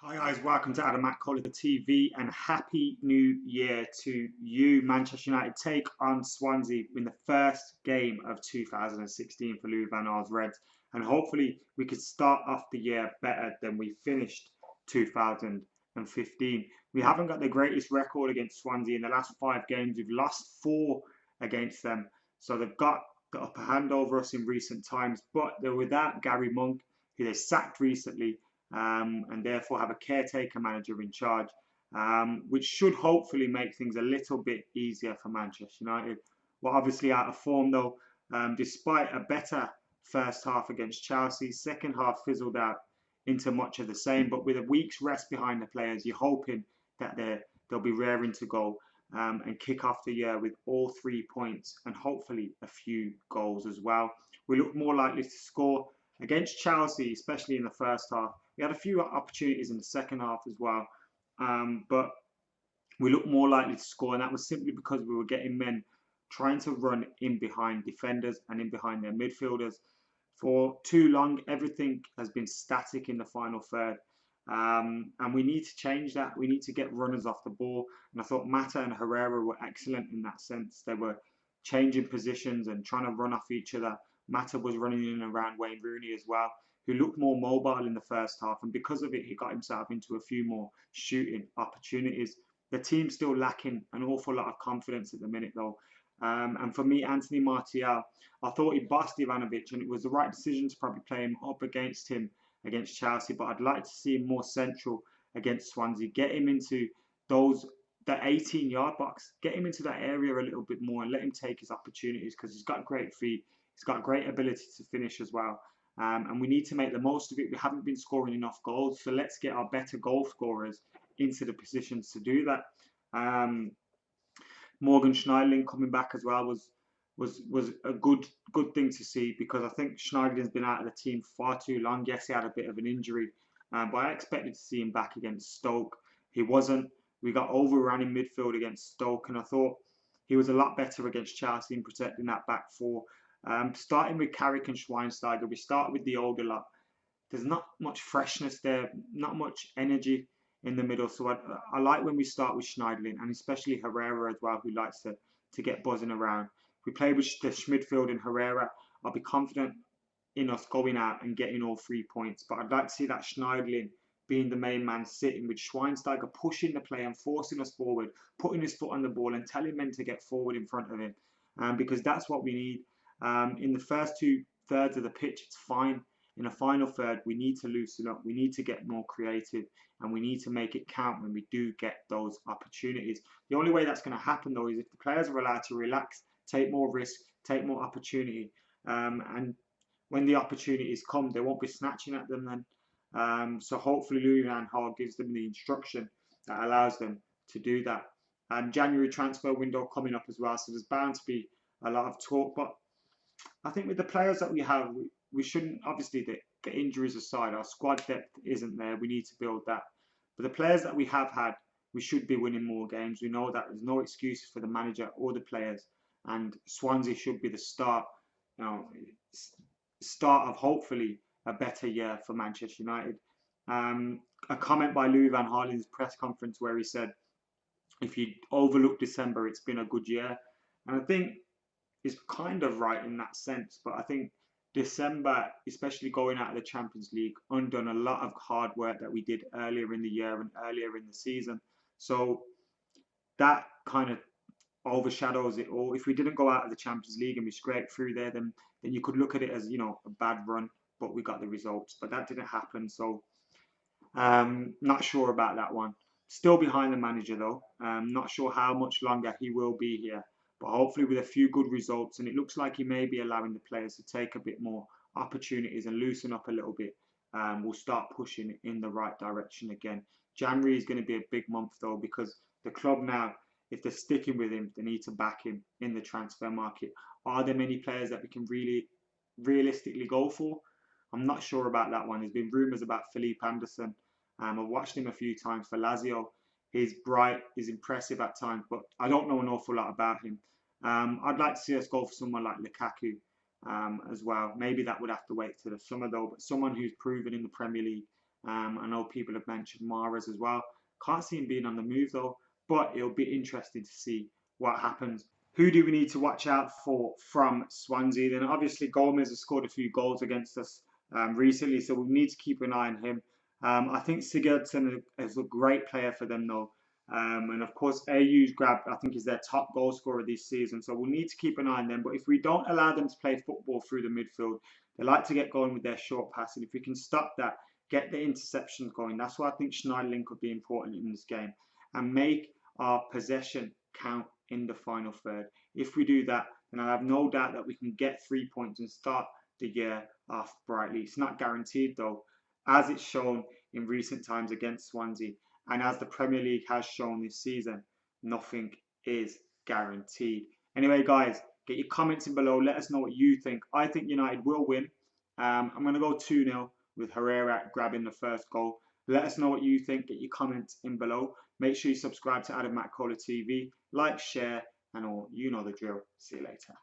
Hi guys, welcome to McKola TV and happy new year to you. Manchester United take on Swansea in the first game of 2016 for Louis van Gaal's Reds, and hopefully we could start off the year better than we finished 2015. We haven't got the greatest record against Swansea in the last 5 games. We've lost 4 against them, so they've got the upper hand over us in recent times, but they're without Gary Monk, who they sacked recently. And therefore have a caretaker manager in charge, which should hopefully make things a little bit easier for Manchester United. We're obviously out of form though, despite a better first half against Chelsea. Second half fizzled out into much of the same, but with a week's rest behind the players, you're hoping that they'll be raring to go and kick off the year with all 3 points and hopefully a few goals as well. We look more likely to score against Chelsea, especially in the first half. We had a few opportunities in the second half as well, but we looked more likely to score, and that was simply because we were getting men trying to run in behind defenders and in behind their midfielders. For too long, everything has been static in the final third, and we need to change that. We need to get runners off the ball, and I thought Mata and Herrera were excellent in that sense. They were changing positions and trying to run off each other. Mata was running in and around Wayne Rooney as well, who looked more mobile in the first half, and because of it, he got himself into a few more shooting opportunities. The team's still lacking an awful lot of confidence at the minute, though. And for me, Anthony Martial, I thought he bossed Ivanovic, and it was the right decision to probably play him up against Chelsea. But I'd like to see him more central against Swansea, get him into the 18-yard box, get him into that area a little bit more, and let him take his opportunities because he's got great feet. He's got great ability to finish as well. And we need to make the most of it. We haven't been scoring enough goals, so let's get our better goal scorers into the positions to do that. Morgan Schneiderlin coming back as well was a good thing to see, because I think Schneiderlin's been out of the team far too long. Yes, he had a bit of an injury, but I expected to see him back against Stoke. He wasn't. We got overrun in midfield against Stoke, and I thought he was a lot better against Chelsea in protecting that back four. Starting with Carrick and Schweinsteiger, we start with the older lot. There's not much freshness there, not much energy in the middle. So I like when we start with Schneiderlin, and especially Herrera as well, who likes to get buzzing around. If we play with the midfield and Herrera, I'll be confident in us going out and getting all 3 points. But I'd like to see that Schneiderlin being the main man, sitting with Schweinsteiger, pushing the play and forcing us forward, putting his foot on the ball and telling men to get forward in front of him, because that's what we need. In the first 2/3 of the pitch, it's fine. In the final third, we need to loosen up. We need to get more creative, and we need to make it count when we do get those opportunities. The only way that's going to happen, though, is if the players are allowed to relax, take more risk, take more opportunity, and when the opportunities come, they won't be snatching at them then. So hopefully Louis van Gaal gives them the instruction that allows them to do that. January transfer window coming up as well, so there's bound to be a lot of talk, but I think with the players that we have, we shouldn't, obviously, the injuries aside, our squad depth isn't there. We need to build that. But the players that we have had, we should be winning more games. We know that there's no excuses for the manager or the players. And Swansea should be the start of hopefully a better year for Manchester United. A comment by Louis van Gaal in his press conference where he said, if you overlook December, it's been a good year. And I think is kind of right in that sense, but I think December, especially going out of the Champions League, undone a lot of hard work that we did earlier in the year and earlier in the season. So that kind of overshadows it all. If we didn't go out of the Champions League and we scraped through there, then you could look at it as, a bad run, but we got the results. But that didn't happen, so not sure about that one. Still behind the manager though. Not sure how much longer he will be here. But hopefully with a few good results, and it looks like he may be allowing the players to take a bit more opportunities and loosen up a little bit, we'll start pushing in the right direction again. January is going to be a big month though, because the club now, if they're sticking with him, they need to back him in the transfer market. Are there many players that we can really realistically go for? I'm not sure about that one. There's been rumours about Felipe Anderson. I've watched him a few times for Lazio. He's bright, he's impressive at times, but I don't know an awful lot about him. I'd like to see us go for someone like Lukaku as well. Maybe that would have to wait till the summer though, but someone who's proven in the Premier League I know people have mentioned Mahrez as well. Can't see him being on the move though, but it'll be interesting to see what happens. Who do we need to watch out for from Swansea? Then obviously Gomez has scored a few goals against us recently, so we need to keep an eye on him. I think Sigurdsson is a great player for them though. And of course, AU's grabbed, I think, is their top goal scorer this season. So we'll need to keep an eye on them. But if we don't allow them to play football through the midfield, they like to get going with their short pass. And if we can stop that, get the interceptions going, that's why I think Schneiderlin could be important in this game. And make our possession count in the final third. If we do that, then I have no doubt that we can get 3 points and start the year off brightly. It's not guaranteed though, as it's shown in recent times against Swansea. And as the Premier League has shown this season, nothing is guaranteed. Anyway, guys, get your comments in below. Let us know what you think. I think United will win. I'm going to go 2-0 with Herrera grabbing the first goal. Let us know what you think. Get your comments in below. Make sure you subscribe to McKola TV. Like, share, and all. You know the drill. See you later.